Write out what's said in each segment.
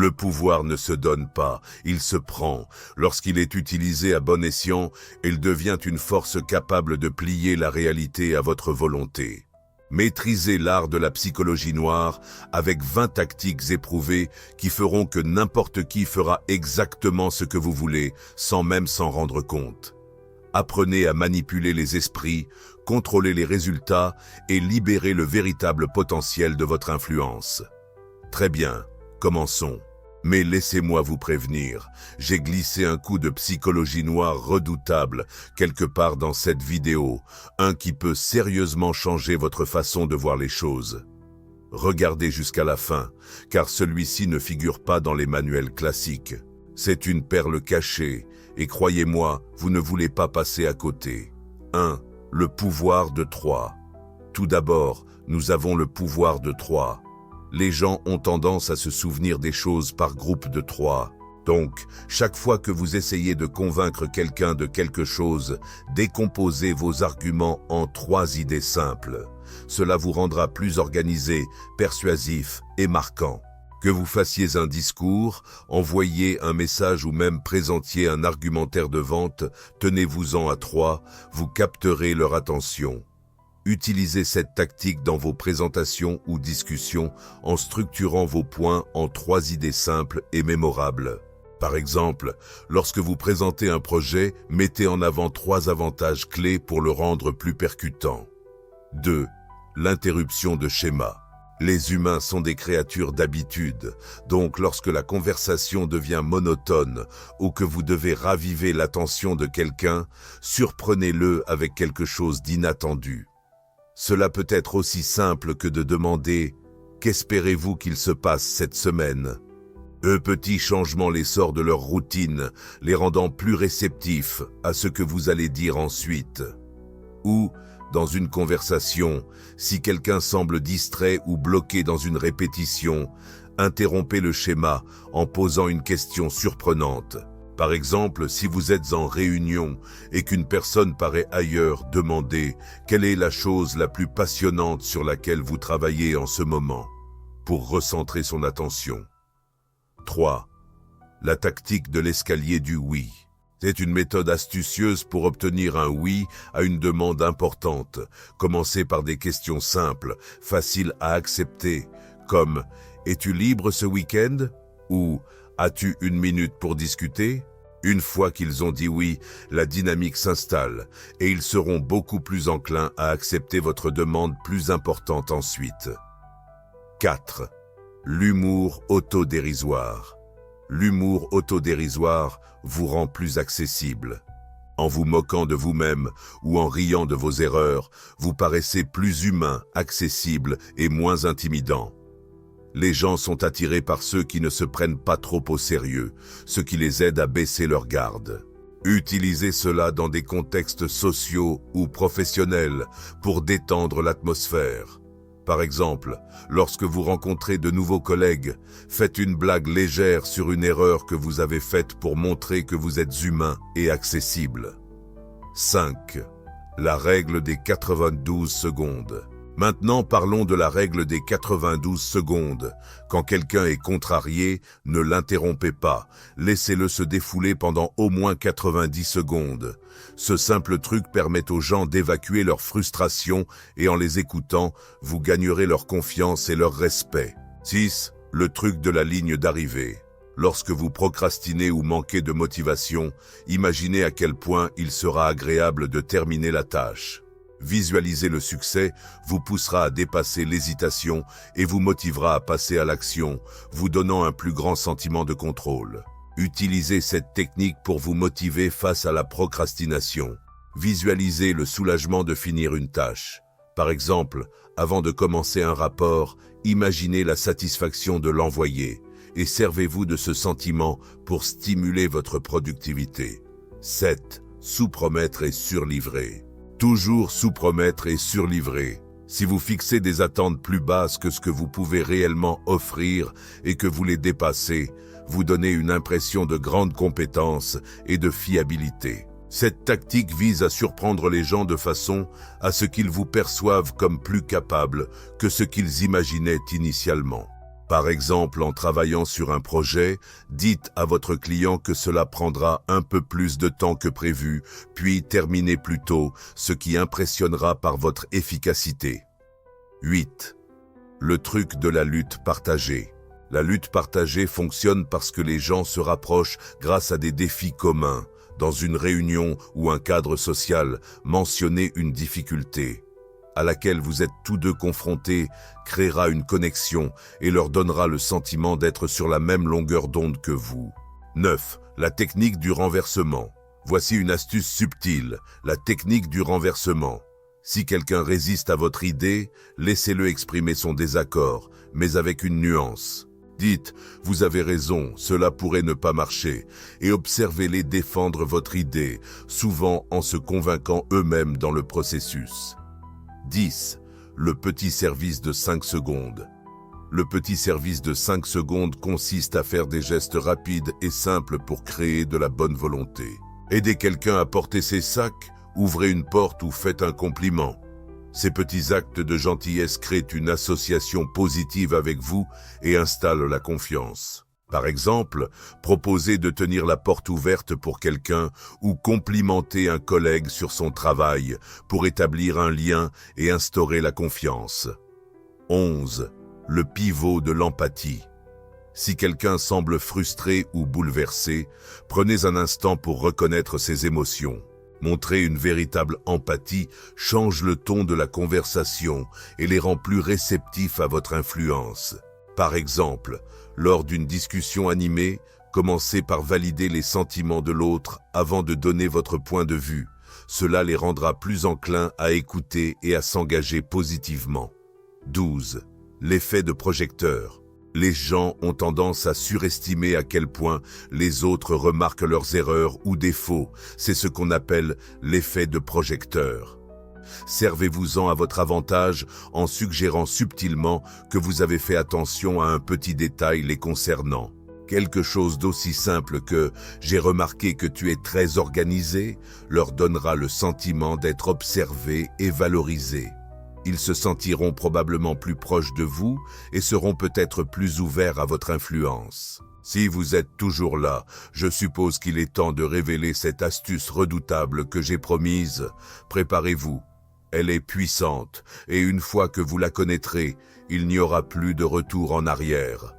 Le pouvoir ne se donne pas, il se prend. Lorsqu'il est utilisé à bon escient, il devient une force capable de plier la réalité à votre volonté. Maîtrisez l'art de la psychologie noire avec 20 tactiques éprouvées qui feront que n'importe qui fera exactement ce que vous voulez, sans même s'en rendre compte. Apprenez à manipuler les esprits, contrôler les résultats et libérer le véritable potentiel de votre influence. Très bien, commençons. Mais laissez-moi vous prévenir, j'ai glissé un coup de psychologie noire redoutable quelque part dans cette vidéo, un qui peut sérieusement changer votre façon de voir les choses. Regardez jusqu'à la fin, car celui-ci ne figure pas dans les manuels classiques. C'est une perle cachée, et croyez-moi, vous ne voulez pas passer à côté. 1. Le pouvoir de 3. Tout d'abord, nous avons le pouvoir de 3. Les gens ont tendance à se souvenir des choses par groupe de 3. Donc, chaque fois que vous essayez de convaincre quelqu'un de quelque chose, décomposez vos arguments en 3 idées simples. Cela vous rendra plus organisé, persuasif et marquant. Que vous fassiez un discours, envoyiez un message ou même présentiez un argumentaire de vente, tenez-vous-en à 3, vous capterez leur attention. Utilisez cette tactique dans vos présentations ou discussions en structurant vos points en 3 idées simples et mémorables. Par exemple, lorsque vous présentez un projet, mettez en avant 3 avantages clés pour le rendre plus percutant. 2. L'interruption de schéma. Les humains sont des créatures d'habitude, donc lorsque la conversation devient monotone ou que vous devez raviver l'attention de quelqu'un, surprenez-le avec quelque chose d'inattendu. Cela peut être aussi simple que de demander « Qu'espérez-vous qu'il se passe cette semaine ?» Petit changement les sort de leur routine, les rendant plus réceptifs à ce que vous allez dire ensuite. Ou, dans une conversation, si quelqu'un semble distrait ou bloqué dans une répétition, interrompez le schéma en posant une question surprenante. Par exemple, si vous êtes en réunion et qu'une personne paraît ailleurs, demandez « Quelle est la chose la plus passionnante sur laquelle vous travaillez en ce moment ?» pour recentrer son attention. 3. La tactique de l'escalier du oui. C'est une méthode astucieuse pour obtenir un oui à une demande importante. Commencez par des questions simples, faciles à accepter, comme « Es-tu libre ce week-end » ou « As-tu 1 minute pour discuter ?» Une fois qu'ils ont dit oui, la dynamique s'installe et ils seront beaucoup plus enclins à accepter votre demande plus importante ensuite. 4. L'humour autodérisoire. L'humour autodérisoire vous rend plus accessible. En vous moquant de vous-même ou en riant de vos erreurs, vous paraissez plus humain, accessible et moins intimidant. Les gens sont attirés par ceux qui ne se prennent pas trop au sérieux, ce qui les aide à baisser leur garde. Utilisez cela dans des contextes sociaux ou professionnels pour détendre l'atmosphère. Par exemple, lorsque vous rencontrez de nouveaux collègues, faites une blague légère sur une erreur que vous avez faite pour montrer que vous êtes humain et accessible. 5. La règle des 92 secondes. Maintenant, parlons de la règle des 92 secondes. Quand quelqu'un est contrarié, ne l'interrompez pas. Laissez-le se défouler pendant au moins 90 secondes. Ce simple truc permet aux gens d'évacuer leur frustration et en les écoutant, vous gagnerez leur confiance et leur respect. 6. Le truc de la ligne d'arrivée. Lorsque vous procrastinez ou manquez de motivation, imaginez à quel point il sera agréable de terminer la tâche. Visualiser le succès vous poussera à dépasser l'hésitation et vous motivera à passer à l'action, vous donnant un plus grand sentiment de contrôle. Utilisez cette technique pour vous motiver face à la procrastination. Visualisez le soulagement de finir une tâche. Par exemple, avant de commencer un rapport, imaginez la satisfaction de l'envoyer et servez-vous de ce sentiment pour stimuler votre productivité. 7. Sous-promettre et surlivrer. Toujours sous-promettre et surlivrer. Si vous fixez des attentes plus basses que ce que vous pouvez réellement offrir et que vous les dépassez, vous donnez une impression de grande compétence et de fiabilité. Cette tactique vise à surprendre les gens de façon à ce qu'ils vous perçoivent comme plus capable que ce qu'ils imaginaient initialement. Par exemple, en travaillant sur un projet, dites à votre client que cela prendra un peu plus de temps que prévu, puis terminez plus tôt, ce qui impressionnera par votre efficacité. 8. Le truc de la lutte partagée. La lutte partagée fonctionne parce que les gens se rapprochent grâce à des défis communs. Dans une réunion ou un cadre social, mentionnez une difficulté à laquelle vous êtes tous deux confrontés, créera une connexion et leur donnera le sentiment d'être sur la même longueur d'onde que vous. 9. La technique du renversement. Voici une astuce subtile, la technique du renversement. Si quelqu'un résiste à votre idée, laissez-le exprimer son désaccord, mais avec une nuance. Dites « Vous avez raison, cela pourrait ne pas marcher » et observez-les défendre votre idée, souvent en se convainquant eux-mêmes dans le processus. 10. Le petit service de 5 secondes. Le petit service de 5 secondes consiste à faire des gestes rapides et simples pour créer de la bonne volonté. Aidez quelqu'un à porter ses sacs, ouvrez une porte ou faites un compliment. Ces petits actes de gentillesse créent une association positive avec vous et installent la confiance. Par exemple, proposez de tenir la porte ouverte pour quelqu'un ou complimenter un collègue sur son travail pour établir un lien et instaurer la confiance. 11. Le pivot de l'empathie. Si quelqu'un semble frustré ou bouleversé, prenez un instant pour reconnaître ses émotions. Montrer une véritable empathie change le ton de la conversation et les rend plus réceptifs à votre influence. Par exemple, lors d'une discussion animée, commencez par valider les sentiments de l'autre avant de donner votre point de vue. Cela les rendra plus enclins à écouter et à s'engager positivement. 12. L'effet de projecteur. Les gens ont tendance à surestimer à quel point les autres remarquent leurs erreurs ou défauts. C'est ce qu'on appelle l'effet de projecteur. Servez-vous-en à votre avantage en suggérant subtilement que vous avez fait attention à un petit détail les concernant. Quelque chose d'aussi simple que « j'ai remarqué que tu es très organisé » leur donnera le sentiment d'être observés et valorisés. Ils se sentiront probablement plus proches de vous et seront peut-être plus ouverts à votre influence. Si vous êtes toujours là, je suppose qu'il est temps de révéler cette astuce redoutable que j'ai promise. Préparez-vous. Elle est puissante, et une fois que vous la connaîtrez, il n'y aura plus de retour en arrière.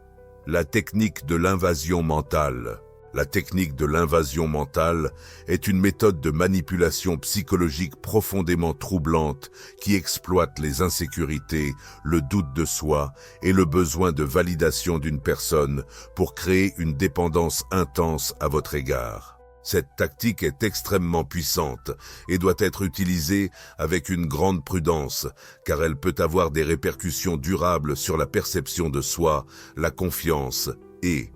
La technique de l'invasion mentale. La technique de l'invasion mentale est une méthode de manipulation psychologique profondément troublante qui exploite les insécurités, le doute de soi et le besoin de validation d'une personne pour créer une dépendance intense à votre égard. Cette tactique est extrêmement puissante et doit être utilisée avec une grande prudence, car elle peut avoir des répercussions durables sur la perception de soi, la confiance et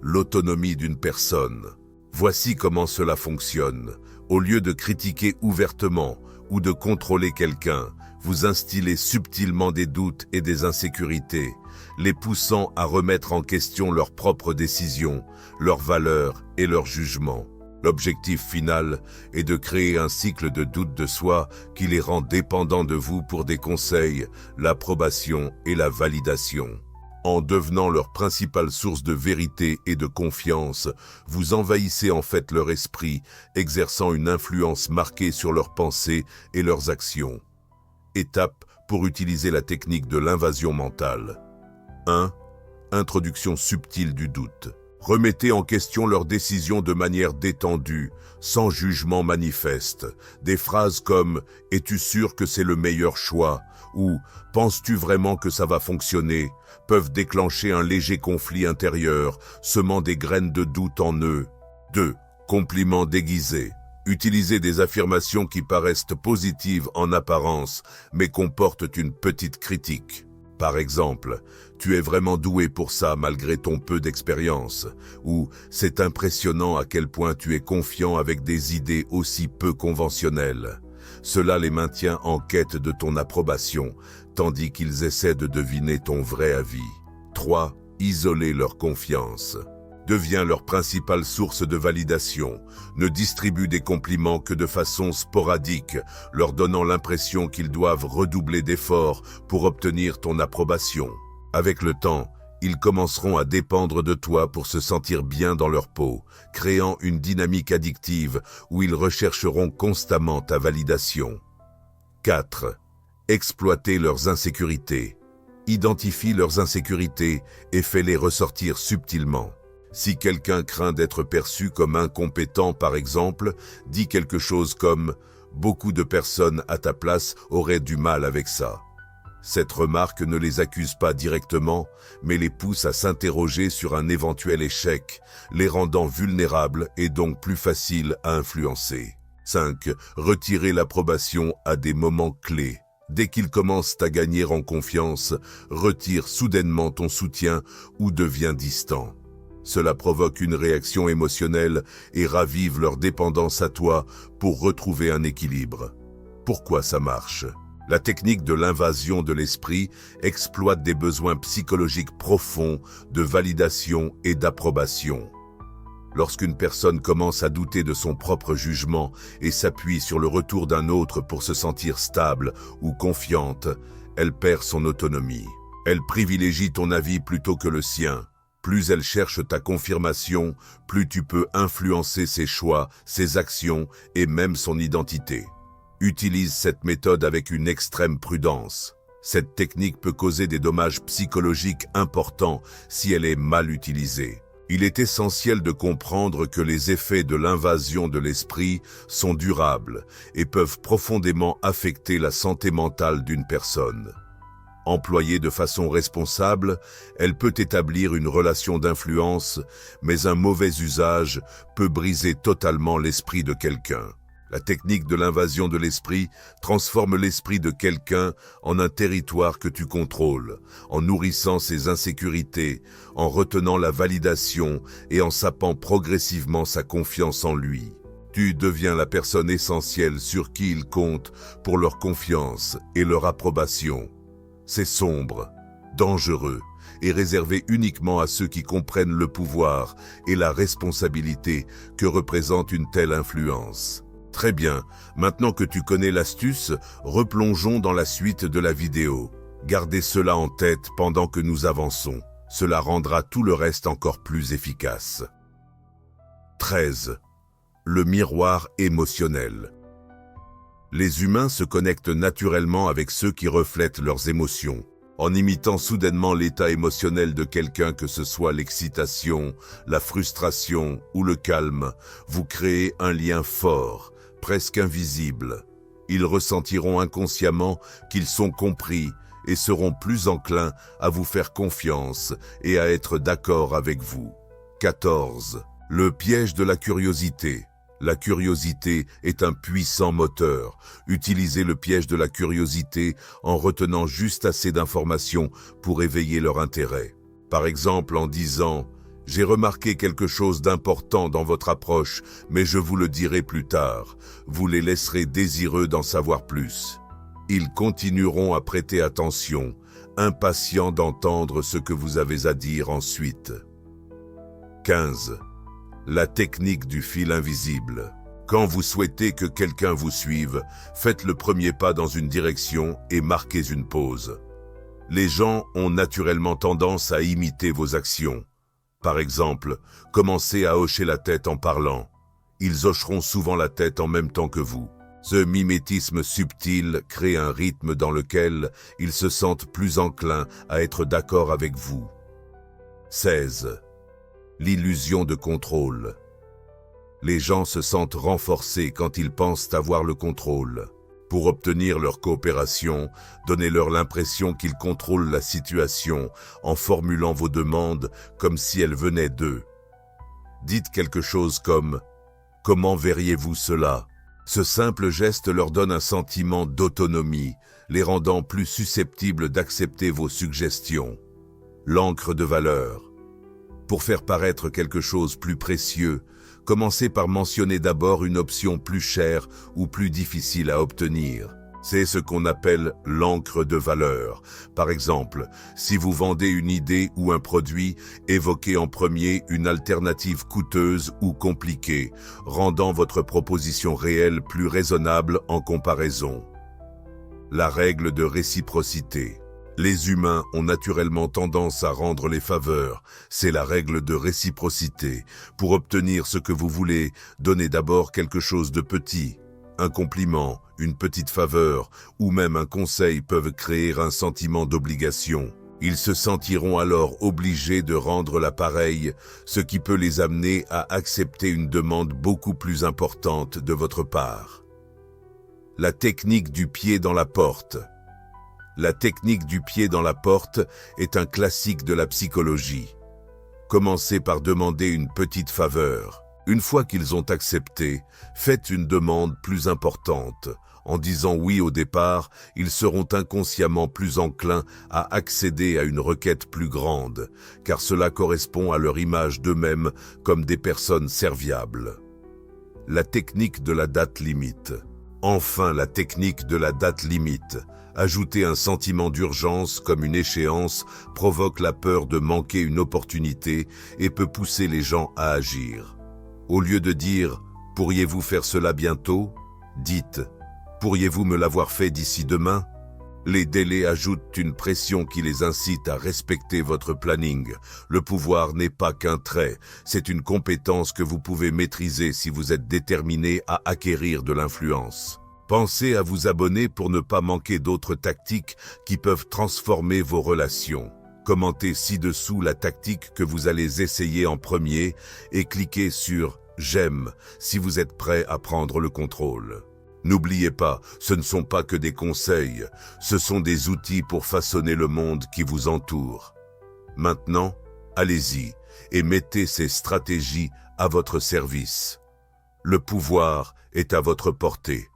l'autonomie d'une personne. Voici comment cela fonctionne. Au lieu de critiquer ouvertement ou de contrôler quelqu'un, vous instillez subtilement des doutes et des insécurités, les poussant à remettre en question leurs propres décisions, leurs valeurs et leurs jugements. L'objectif final est de créer un cycle de doute de soi qui les rend dépendants de vous pour des conseils, l'approbation et la validation. En devenant leur principale source de vérité et de confiance, vous envahissez en fait leur esprit, exerçant une influence marquée sur leurs pensées et leurs actions. Étape pour utiliser la technique de l'invasion mentale. 1. Introduction subtile du doute. Remettez en question leurs décisions de manière détendue, sans jugement manifeste. Des phrases comme « Es-tu sûr que c'est le meilleur choix ?» ou « Penses-tu vraiment que ça va fonctionner ?» peuvent déclencher un léger conflit intérieur, semant des graines de doute en eux. 2. Compliments déguisés. Utilisez des affirmations qui paraissent positives en apparence, mais comportent une petite critique. Par exemple, « Tu es vraiment doué pour ça malgré ton peu d'expérience » ou « C'est impressionnant à quel point tu es confiant avec des idées aussi peu conventionnelles ». Cela les maintient en quête de ton approbation, tandis qu'ils essaient de deviner ton vrai avis. 3. Isoler leur confiance. Deviens leur principale source de validation. Ne distribue des compliments que de façon sporadique, leur donnant l'impression qu'ils doivent redoubler d'efforts pour obtenir ton approbation. Avec le temps, Ils commenceront à dépendre de toi pour se sentir bien dans leur peau, créant une dynamique addictive où ils rechercheront constamment ta validation. 4. Exploiter leurs insécurités. Identifie leurs insécurités et fais-les ressortir subtilement. Si quelqu'un craint d'être perçu comme incompétent, par exemple, dis quelque chose comme « Beaucoup de personnes à ta place auraient du mal avec ça ». Cette remarque ne les accuse pas directement, mais les pousse à s'interroger sur un éventuel échec, les rendant vulnérables et donc plus faciles à influencer. 5. Retirer l'approbation à des moments clés. Dès qu'ils commencent à gagner en confiance, retire soudainement ton soutien ou deviens distant. Cela provoque une réaction émotionnelle et ravive leur dépendance à toi pour retrouver un équilibre. Pourquoi ça marche ? La technique de l'invasion de l'esprit exploite des besoins psychologiques profonds de validation et d'approbation. Lorsqu'une personne commence à douter de son propre jugement et s'appuie sur le retour d'un autre pour se sentir stable ou confiante, elle perd son autonomie. Elle privilégie ton avis plutôt que le sien. Plus elle cherche ta confirmation, plus tu peux influencer ses choix, ses actions et même son identité. Utilise cette méthode avec une extrême prudence. Cette technique peut causer des dommages psychologiques importants si elle est mal utilisée. Il est essentiel de comprendre que les effets de l'invasion de l'esprit sont durables et peuvent profondément affecter la santé mentale d'une personne. Employée de façon responsable, elle peut établir une relation d'influence, mais un mauvais usage peut briser totalement l'esprit de quelqu'un. La technique de l'invasion de l'esprit transforme l'esprit de quelqu'un en un territoire que tu contrôles, en nourrissant ses insécurités, en retenant la validation et en sapant progressivement sa confiance en lui. Tu deviens la personne essentielle sur qui ils comptent pour leur confiance et leur approbation. C'est sombre, dangereux et réservé uniquement à ceux qui comprennent le pouvoir et la responsabilité que représente une telle influence. Très bien, maintenant que tu connais l'astuce, replongeons dans la suite de la vidéo. Gardez cela en tête pendant que nous avançons. Cela rendra tout le reste encore plus efficace. 13. Le miroir émotionnel. Les humains se connectent naturellement avec ceux qui reflètent leurs émotions. En imitant soudainement l'état émotionnel de quelqu'un, que ce soit l'excitation, la frustration ou le calme, vous créez un lien fort, presque invisible. Ils ressentiront inconsciemment qu'ils sont compris et seront plus enclins à vous faire confiance et à être d'accord avec vous. 14. Le piège de la curiosité. La curiosité est un puissant moteur. Utilisez le piège de la curiosité en retenant juste assez d'informations pour éveiller leur intérêt. Par exemple en disant « J'ai remarqué quelque chose d'important dans votre approche, mais je vous le dirai plus tard. » Vous les laisserez désireux d'en savoir plus. Ils continueront à prêter attention, impatients d'entendre ce que vous avez à dire ensuite. 15. La technique du fil invisible. Quand vous souhaitez que quelqu'un vous suive, faites le premier pas dans une direction et marquez une pause. Les gens ont naturellement tendance à imiter vos actions. Par exemple, commencez à hocher la tête en parlant. Ils hocheront souvent la tête en même temps que vous. Ce mimétisme subtil crée un rythme dans lequel ils se sentent plus enclins à être d'accord avec vous. 16. L'illusion de contrôle. Les gens se sentent renforcés quand ils pensent avoir le contrôle. Pour obtenir leur coopération, donnez-leur l'impression qu'ils contrôlent la situation en formulant vos demandes comme si elles venaient d'eux. Dites quelque chose comme « Comment verriez-vous cela ?» Ce simple geste leur donne un sentiment d'autonomie, les rendant plus susceptibles d'accepter vos suggestions. L'encre de valeur. Pour faire paraître quelque chose plus précieux, commencez par mentionner d'abord une option plus chère ou plus difficile à obtenir. C'est ce qu'on appelle l'encre de valeur. Par exemple, si vous vendez une idée ou un produit, évoquez en premier une alternative coûteuse ou compliquée, rendant votre proposition réelle plus raisonnable en comparaison. La règle de réciprocité. Les humains ont naturellement tendance à rendre les faveurs. C'est la règle de réciprocité. Pour obtenir ce que vous voulez, donnez d'abord quelque chose de petit. Un compliment, une petite faveur ou même un conseil peuvent créer un sentiment d'obligation. Ils se sentiront alors obligés de rendre l'appareil, ce qui peut les amener à accepter une demande beaucoup plus importante de votre part. La technique du pied dans la porte. La technique du pied dans la porte est un classique de la psychologie. Commencez par demander une petite faveur. Une fois qu'ils ont accepté, faites une demande plus importante. En disant oui au départ, ils seront inconsciemment plus enclins à accéder à une requête plus grande, car cela correspond à leur image d'eux-mêmes comme des personnes serviables. La technique de la date limite. Enfin, la technique de la date limite. Ajouter un sentiment d'urgence comme une échéance provoque la peur de manquer une opportunité et peut pousser les gens à agir. Au lieu de dire « Pourriez-vous faire cela bientôt ?» dites « Pourriez-vous me l'avoir fait d'ici demain ?» Les délais ajoutent une pression qui les incite à respecter votre planning. Le pouvoir n'est pas qu'un trait, c'est une compétence que vous pouvez maîtriser si vous êtes déterminé à acquérir de l'influence. Pensez à vous abonner pour ne pas manquer d'autres tactiques qui peuvent transformer vos relations. Commentez ci-dessous la tactique que vous allez essayer en premier et cliquez sur « J'aime » si vous êtes prêt à prendre le contrôle. N'oubliez pas, ce ne sont pas que des conseils, ce sont des outils pour façonner le monde qui vous entoure. Maintenant, allez-y et mettez ces stratégies à votre service. Le pouvoir est à votre portée.